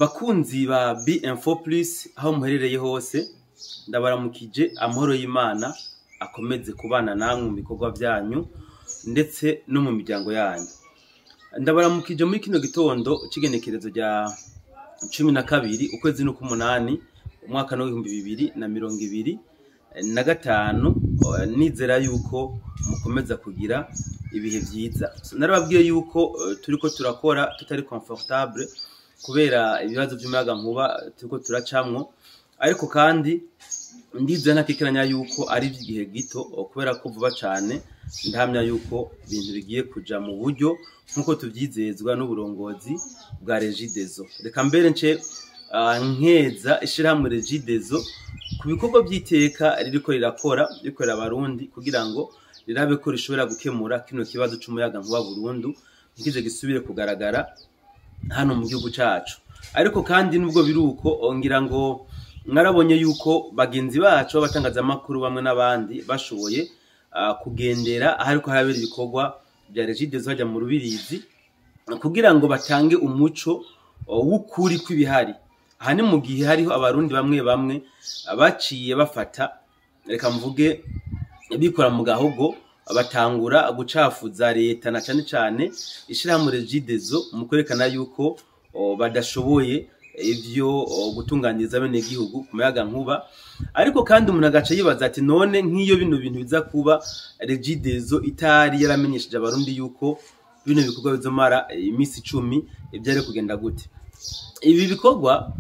Bakunzi ba B-Info Plus aho muherereye hose ndabaramukije amahoro y'Imana akomeze kubana namwe mu bikorwa byanyu ndetse no mu miryango yanyu. Ndabaramukije muri kino gitondo cigenekerezo rya 12 ukwezi n'ukumunani umwaka no 2025 nizera yuko mukomeza kugira ibihe byiza. Narababwiye yuko turiko turakora tutari comfortable kubera ibibazo by'umuyaga nkuba turiko turacamwo, ariko kandi ndize ntakikiranya yuko ari igihe gito kubera ko vuba cyane ndahamya yuko ibintu bigiye kuja mu buryo nkuko tuvyizezwa n'uburongozi bwa Regideso. Reka mbere nce nkeza ishirahamwe Regideso ku bikorwa by'iteka ririko rikorera abarundi kugira ngo rirabe ko rishobora gukemura kino kibazo c'umuyaga nkuba burundu ntikize gisubire kugaragara hano mu gihugu cacu. Ariko kandi nubwo biruko ngira ngo mwarabonye yuko bagenzi bacu babatangaza makuru bamwe n'abandi bashoboye kugendera ahariko harabera ibikorwa bya Regideso hajya mu Rubirizi kugira ngo batange umuco w'ukuri kw'ibihari. Aha ni mu gihe hariho abarundi bamwe baciye bafata, reka mvuge bikora mu gahogo, batangura gucafuza leta na cane ishirahamwe Regideso mu kwerekana yuko badashoboye ivyo gutunganiriza bene gihugu ku muyaga nkuba. Ariko kandi umuntu agaca yibaza ati none nk'iyo bino bintu biza kuba Regideso itari yaramenyesheje abarundi yuko bino bikorwa bizomara imisi 10 ibyari kugenda gute? Ibi bikorwa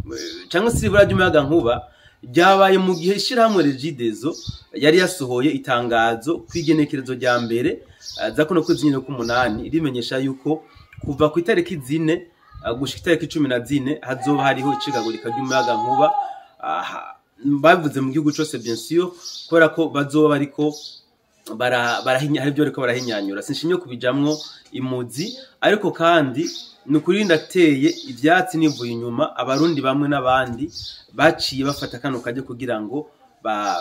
cyangwa se ibura ry'umuyaga nkuba ryabaye mu gihe ishirahamwe Regideso yari yasohoye itangazo kwigenekerezo rya mbere za kuno kwezi nyine k'umunani rimenyesha yuko kuva ku itariki 4 gushika itariki 14 hazoba hariho icigagurika ry'umuyaga nkuba. Bavuze mu gihugu cyose bien sûr kubera ko bazoba bariko barahinya hari byo ariko barahinyanyura, sinshimye kubijamwo imuzi. Ariko kandi nukuri ndateye ivyatsi nivuye inyuma abarundi bamwe n'abandi baciye bafata kano kaje kugira ngo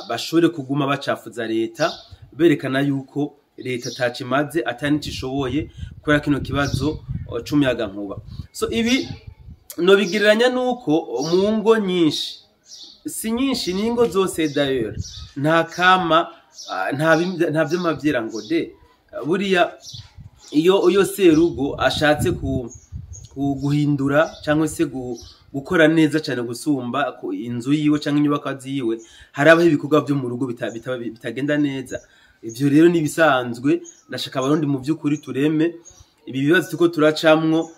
bashobore kuguma bacafuza leta, berekana yuko leta tacimaze atani cishoboye kubera kino kibazo c'umuyaga nkuba. So ibi no bigiranya nuko mu ngo nyinshi, si nyinshi ni ingo zose d'ailleurs, nta kama nta vy'amavyera ngo de buriya iyo serugo ashatse guhindura cyangwa se gukora neza cyane gusumba inzu yiwe cyangwa inyubako ziwe, harabaho ibikorwa byo mu rugo bitagenda neza. Ivyo rero ni bisanzwe. Ndashaka abarundi mu by'ukuri tureme ibi bibazo tuko turacamwo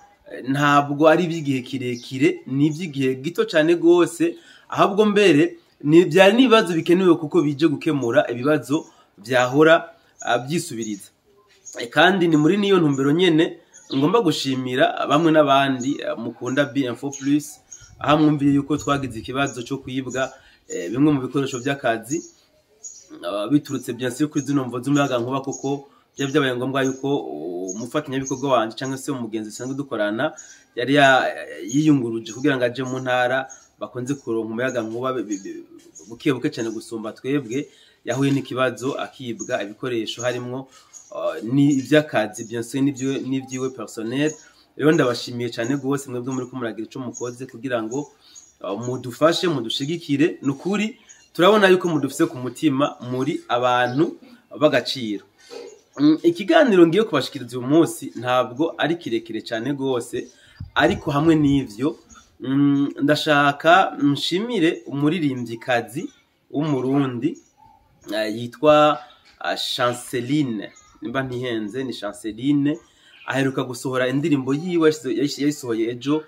ntabwo ari by'igihe kirekire, ni by'igihe gito cyane gose, ahabwo mbere ni byari nibazo bikenewe kuko bije gukemura ibibazo byahora byisubiriza. Kandi ni muri niyo ntumbero nyene ngomba gushimira bamwe n'abandi mukunda B-Info Plus aha mwumviye yuko twagize ikibazo cyo kwibwa bimwe mu bikoresho by'akazi biturutse bien sûr kuri zino mvo z'umuyaga nkuba, kuko byabaye ngombwa yuko umufatanya bikorwa wanje cyangwa se umugenzi sanzwe dukorana yari yiyunguruje kugira ngo aje mu ntara bakonze kuronka umuyaga nkuba buke cyane gusumba twebwe. Yahuye n'ikibazo akibwa ibikoresho harimwo ni iby'akazi bien sûr n'ibyiwe personnel. Rero ndabashimiye cyane gose mwebwe muri kumuragira ico mukoze kugira ngo mudufashe mudushigikire. Nukuri turabona yuko mudufise ku mutima, muri abantu bagaciro. Ikiganiro ngiye kubashikiriza uyu munsi ntabwo ari kirekire cyane gose, ariko hamwe n'ivyo ndashaka nshimire umuririmbyikazi w'umurundi yitwa Chanceline, nimba ntihenze ni Chanceline. Aheruka gusohora indirimbo yiwe yayisohoye ejo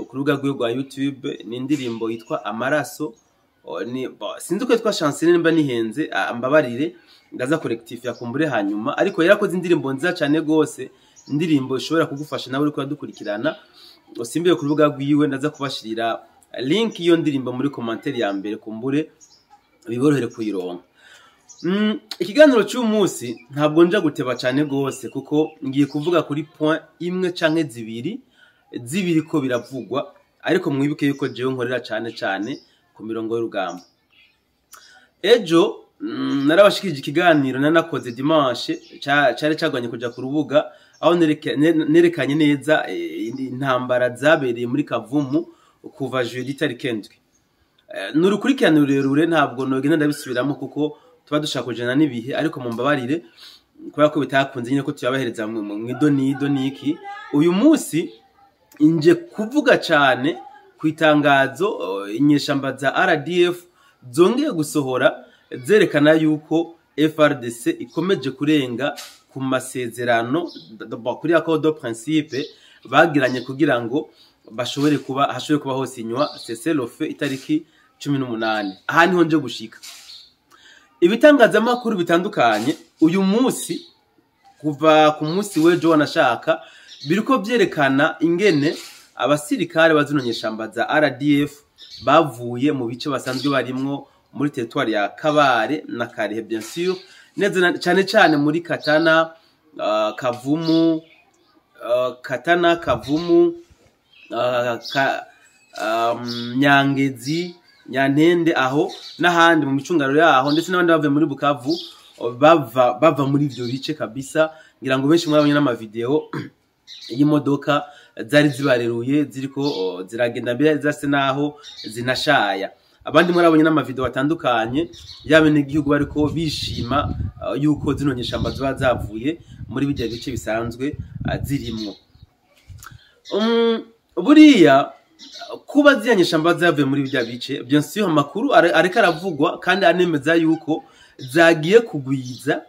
ku rubuga rwe rwa YouTube. Ni indirimbo yitwa Amaraso. Sinzi ko yitwa Chanceline, nimba nihenze ambabarire ndaza collectif yakumbure hanyuma. Ariko yarakoze indirimbo nziza cyane gose, indirimbo ishobora kugufasha nawe uriko dukurikirana. Usimbiye ku rubuga rwiwe ndaza kubashirira link iyo ndirimbo muri commentaire ya mbere kumbure biborohere kuyironka. Ikiganiro cy'uyu munsi ntabwo nja guteba cyane gose kuko ngiye kuvuga kuri point imwe canke zibiri ko biravugwa, ariko mwibuke yuko jewe nkorera cyane ku mirongo y'urugamba. Ejo narabashikije ikiganiro nanakoze dimanche cyari cyagwanye kuja ku rubuga aho nerekanye neza intambara zabereye muri Kavumu kuva jeudi tariki 7. Nurukurikirane rurerure ntabwo nogenda ndabisubiramo kuko tuba dushaka kujana n'ibihe, ariko mumbabarire kubera ko bitakunze nyine ko tuyabahereza mu idonido niki. Uyu munsi inje kuvuga cyane ku itangazo inyeshamba za RDF zongeye gusohora zerekana yuko FRDC ikomeje kurenga ku masezerano kuri accord de principe bagiranye kugira ngo hashobore kuba hose inywa cessez-le-feu itariki 18. Aha niho nje gushika. Ibitangazamakuru bitandukanye uyu munsi kuva ku munsi w'ejo wanashaka biriko byerekana ingene abasirikare bazinonyeshamba za RDF bavuye mu bice basanzwe barimwo muri territoire ya Kabare na Karehe bien sûr, neza cyane cyane muri Katana, Kavumu, Nyangezi, Nyantende aho n'ahandi mu micungaro yaho, ndetse n'abandi bavuye muri Bukavu bava muri ivyo bice kabisa. Ngira ngo benshi mwabonye n'ama video y'imodoka zari zibareruye ziriko ziragenda mbere zase naho zinashaya. Abandi mwabonye n'ama video atandukanye y'abene gihugu bariko bishima yuko zinonyeshamba ziba zavuye muri bijya bice bisanzwe zirimwo. Buriya kuba ziyanyeshamba zavuye muri bijya bice bien sûr amakuru areka aravugwa kandi anemeza yuko zagiye kugwiza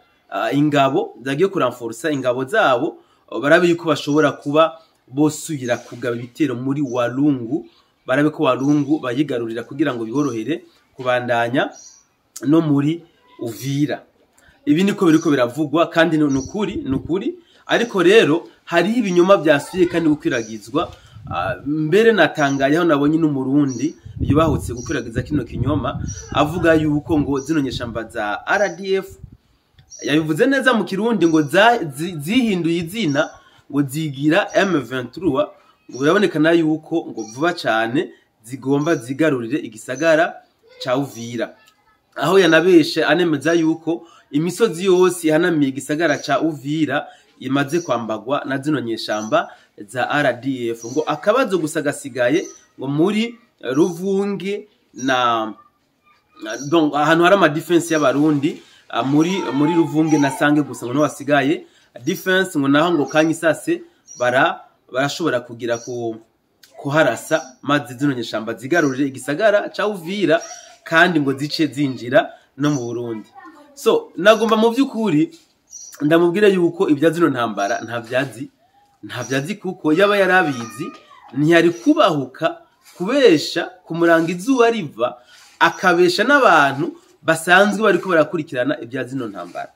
ingabo, zagiye kuranforsa ingabo zabo, barabe yuko bashobora kuba bosubira kugaba ibitero muri Walungu, barabe ko Walungu bayigarurira kugira ngo bihorohere kubandanya no muri Uvira. Ibi niko biriko biravugwa kandi nukuri, ariko rero hari ibinyoma byasuye kandi gukwiragizwa. Mbere natangaye aho nabonye n'umurundi yubahutse gukwiragiza kino kinyoma avuga yuko ngo zinonyeshamba za RDF yabivuze neza mu Kirundi ngo zihinduye izina ngo zigira M23, ngo birabonekana yuko ngo vuba cyane zigomba zigarurire igisagara ca Uvira. Aho yanabeshe anemeza yuko imisozi yose ihanamiye igisagara ca Uvira imaze kwambagwa na zinonyeshamba za RDF, ngo akabazo gusa gasigaye ngo muri Ruvunge na donc ahantu hari ama defense y'abarundi muri Ruvunge na Sange gusa ngo no wasigaye defense, ngo naho ngo kanyisase barashobora kugira kuharasa maze zinonyeshamba zigarurire igisagara ca Uvira kandi ngo zice zinjira no mu Burundi. So nagomba mu byukuri ndamubwire yuko ibya zino ntambara ntavyazi kuko yaba yarabizi ntiyari kubahuka kubesha kumuranga izuba riva akabesha n'abantu basanzwe bariko barakurikirana ibya zino ntambara.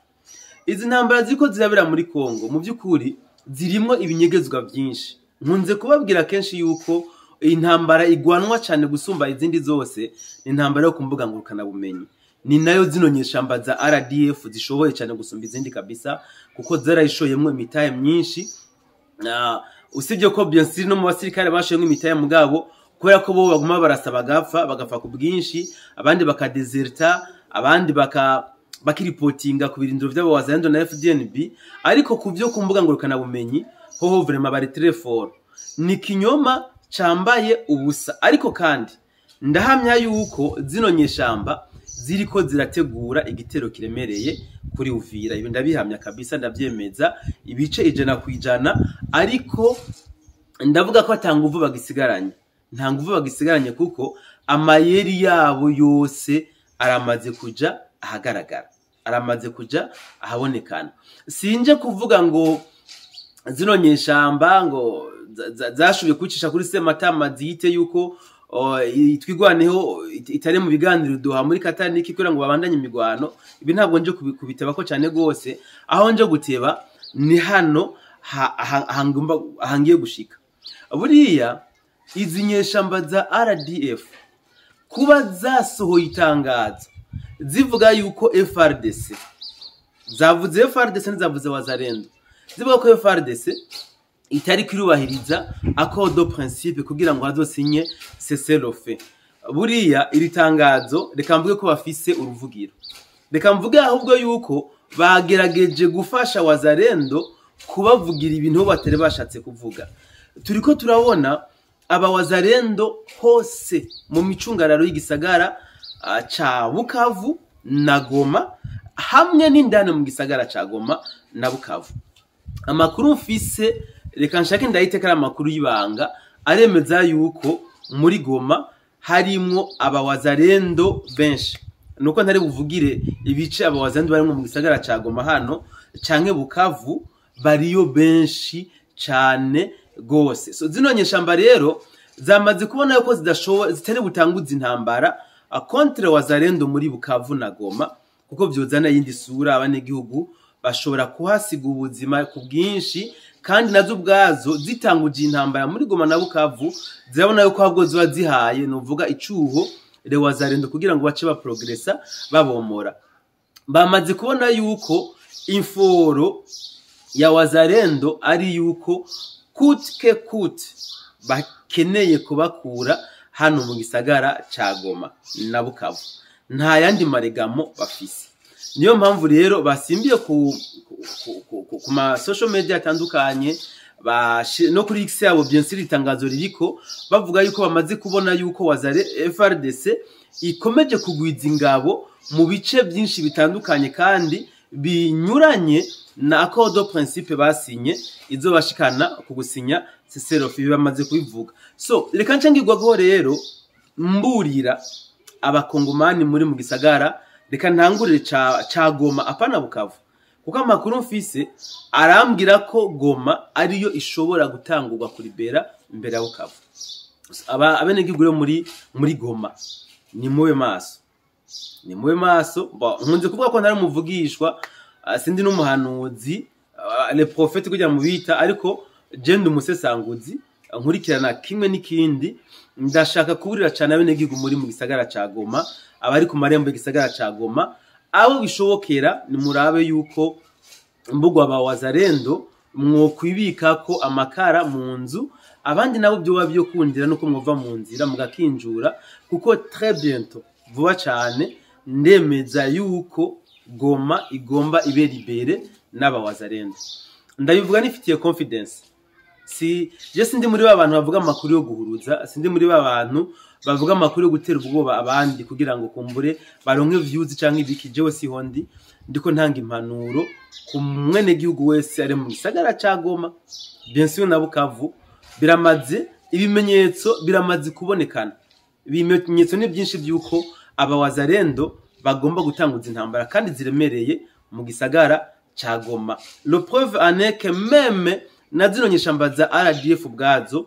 Izi ntambara ziko zirabera muri Kongo mu byukuri zirimo ibinyegezwa byinshi. Nkunze kubabwira kenshi yuko intambara igwanwa cyane gusumba izindi zose intambara yo kumbuga ngurukana bumenyi. Ni nayo zinonyeshamba za RDF zishoboye cyane gusumba izindi kabisa kuko zarayishoyemwe imitaye myinshi. Usibye ko bien sûr no mu basirikare bashoyemwe imitaye mugabo kubera ko bo baguma barasaba bagafa ku bwinshi, abandi bakadeserta, abandi bakiripotinga ku birindiro by'abo wazendo na FDNB, ariko kuvyo kumbuga ngurukana bumenyi hoho vraiment bari très fort. Ni kinyoma cambaye ubusa, ariko kandi ndahamya yuko zinonyeshamba ziriko zirategura igitero kiremereye kuri Uvira. Ibi ndabihamya kabisa, ndabyemeza ibice 100%, ariko ndavuga ko atanguvu bagisigaranye, nta nguvu bagisigaranye kuko amayeri yabo yose aramaze kuja ahagaragara, aramaze kuja ahabonekana. Sinje kuvuga ngo zinonyeshamba ngo zashubiye kwicisha kuri Sematama ziyite yuko twigwaneho itare mu biganiro duha muri Katani niki kugira ngo babandanye imigwano. Ibi ntabwo nje kubiteba ko cyane gose, aho nje guteba ni hano hangiye gushika. Buriya izi nyeshamba za RDF kuba zasohoye itangazo zivuga yuko FRDC zavuze nzavuze wazarendo, zivuga ko FRDC itari kirubahiriza accord de principe kugira ngo hazosinye cessez-le-feu. Buriya iri tangazo reka mvuge ko bafise uruvugiro, reka mvuge ahubwo yuko bagerageje gufasha wazarendo kubavugira ibintu batari bashatse kuvuga. Turiko turabona abawazarendo hose mu micungararo y'igisagara ca Bukavu na Goma hamwe n'indane mu gisagara ca Goma na Bukavu. Amakuru mfise reka nshake ndayitekara amakuru y'ibanga aremeza yuko muri Goma harimwo abawazarendo benshi. Nuko ntari buvugire ibice abawazarendo barimwo mu gisagara ca Goma hano canke Bukavu bariyo benshi cane gose. So zino nyeshamba rero zamaze kubona yuko zitari butanguza intambara contre wazarendo muri Bukavu na Goma kuko vyozana yindi sura abanyagihugu bashobora kuhasiga ubuzima ku bwinshi kandi nazo ubwazo zitanguje intambara muri Goma na Bukavu zirabona yuko ahubwo ziba zihaye novuga icuho le wazarendo kugira ngo bace ba progressa babomora. Bamaze kubona yuko inforo ya wazarendo ari yuko kutke bakeneye kubakura hano mu gisagara ca Goma na Bukavu nta yandi maregamo bafise. Niyo mpamvu rero basimbiye ku ma social media atandukanye no kuri X yabo bien sûr itangazo ririko bavuga yuko bamaze kubona yuko wazare FRDC ikomeje kugwiza ingabo mu bice byinshi bitandukanye kandi binyuranye na accord de principe basinye izo bashikana kugusinya Seserofi bamaze kubivuga. So reka ncangirwa rero mburira abakongomani muri mu gisagara reka ntangurire ca Goma apana Bukavu kuko amakuru mfise arambwira ko Goma ariyo ishobora gutangurwa kuribera imbere ya Bukavu. Abenegigure muri Goma ni muwe maso nkunze kuvuga ko ntari muvugishwa sindi n'umuhanuzi le prophète kujya mu bita ariko genda umusesanguzi nkurikirana kimwe n'ikindi ndashaka kuburira cyane abenegihugu muri mu gisagara ca Goma abari ku marembo y'igisagara ca Goma abo bishobokera ni murabe yuko mbugwa ba wazarendo mwokwibika ko amakara mu nzu abandi nabo byo byo kundira nuko mwova mu nzira mugakinjura kuko très bientôt vuba cyane ndemeza yuko Goma igomba ibe libere n'aba wazarendo. Ndabivuga nifitiye confidence. Je sindi muri abantu bavuga amakuru yo guhuruza, sindi muri abantu bavuga amakuru yo gutera ubwoba abandi kugira ngo kumbure baronke views canke ibikije wese hondi ndiko ntanga impanuro ku mwene gihugu wese ari mu gisagara ca Goma bien sûr na Bukavu biramaze ibimenyetso biramaze kubonekana. Ibimenyetso ni byinshi byuko abawazarendo bagomba gutanguza intambara kandi ziremereye mu gisagara ca Goma. Le preuve en est que même na zino nyeshamba za RDF bwazo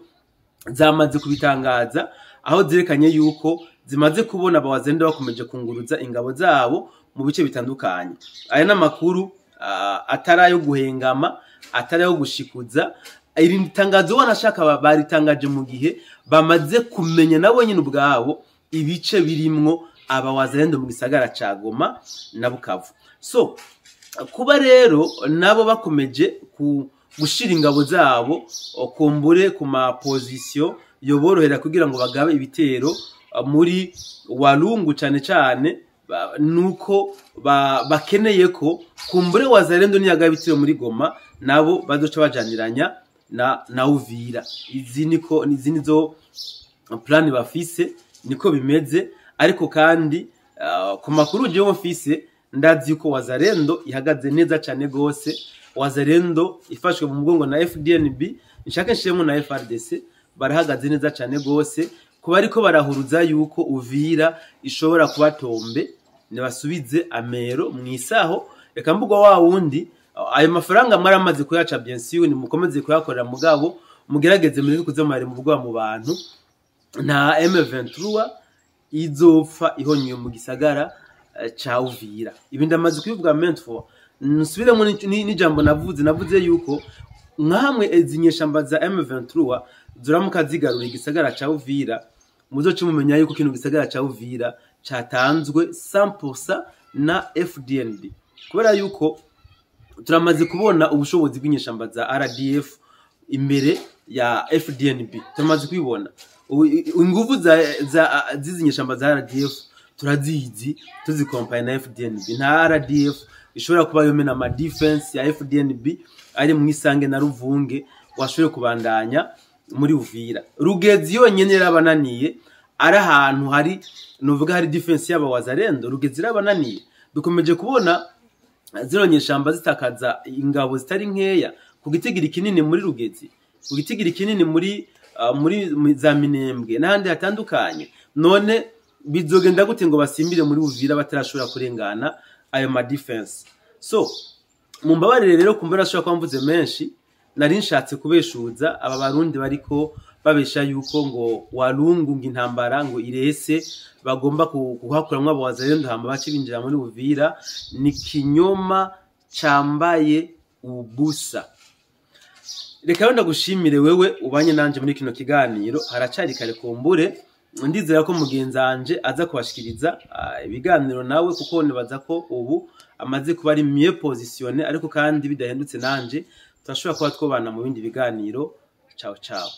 zamaze kubitangaza aho zirekanye yuko zimaze kubona abawazarendo bakomeje kunguruza ingabo zabo mu bice bitandukanye. Aya namakuru atarayo guhengama atarayo gushikuza iri tangazo wanashaka baritangaje mu gihe bamaze kumenya nabo nyine ubwabo ibice birimwo abawazarendo mu gisagara ca Goma na Bukavu. So kuba rero nabo bakomeje gushira ingabo zabo kumbure ku ma position yoborohera kugira ngo bagabe ibitero muri Walungu cyane nuko bakeneye ko kumbure wazarendo niyagabe ibitero muri Goma nabo bazoca bajaniranya na Uvira. Izi nizo plan bafise niko bimeze ariko kandi ku makuru je mfise ndazi yuko wazarendo ihagaze neza cyane gose. Wazarendo ifashwe mu mugongo na FDNB nshaka nshiremo na FRDC barahagaze neza cyane gose kuba ariko barahuruza yuko Uvira ishobora kubatombe nibasubize amero mwisaho. Reka mbugwa wa wundi ayo mafaranga mwaramaze kuyaca bien sûr ni mukomeze kuyakorera mugabo mugerageze muri kuzamara mu bugwa mu bantu na M23 izopfa ihonye mu gisagara ca Uvira. Ibi ndamaze kubivuga mentfo nusubiremo n'ijambo navuze yuko nkamwe ezinyeshamba za M23 zuramuka zigarura igisagara ca Uvira muzoce mumenya yuko kino gisagara ca Uvira catanzwe 100% na FDNB kubera yuko turamaze kubona ubushobozi bw'inyeshamba za RDF imbere ya FDNB. Turamaze kwibona ingufu zizinyeshamba za RDF turazizi tuzikompanya na FDNB. Nta RDF ishobora kuba yomena ama defense ya FDNB ari mu Isange na Ruvunge washoboye kubandanya muri Uvira. Rugezi yonyene yarabananiye, ari ahantu hari nuvuga hari defense y'aba wazalendo. Rugezi yarabananiye, dukomeje kubona zironyeshamba zitakaza ingabo zitari nkeya ku gitigiri kinini muri Rugezi, ku gitigiri kinini muri za Minembwe n'ahandi hatandukanye. None bizogenda gute ngo basimbire muri Uvira batarashobora kurengana ayo ma defense? So mumbabarire rero kumbera ashobora kwamvuze menshi, nari nshatse kubeshuza aba barundi bariko babesha yuko ngo Walungu intambara ngo irese bagomba kuhakuramwa abawazalendo hamba bakibinjira muri Uvira. Ni kinyoma cambaye ubusa. Reka wenda gushimire wewe ubanye nanje muri kino kiganiro. Haracari kare kumbure, ndizera ko mugenzanje aza kubashikiriza ibiganiro nawe, kuko nibaza ko ubu amaze kuba ari mieux positionné, ariko kandi bidahendutse nanje turashobora kuba twobana mu bindi biganiro. Ciao ciao.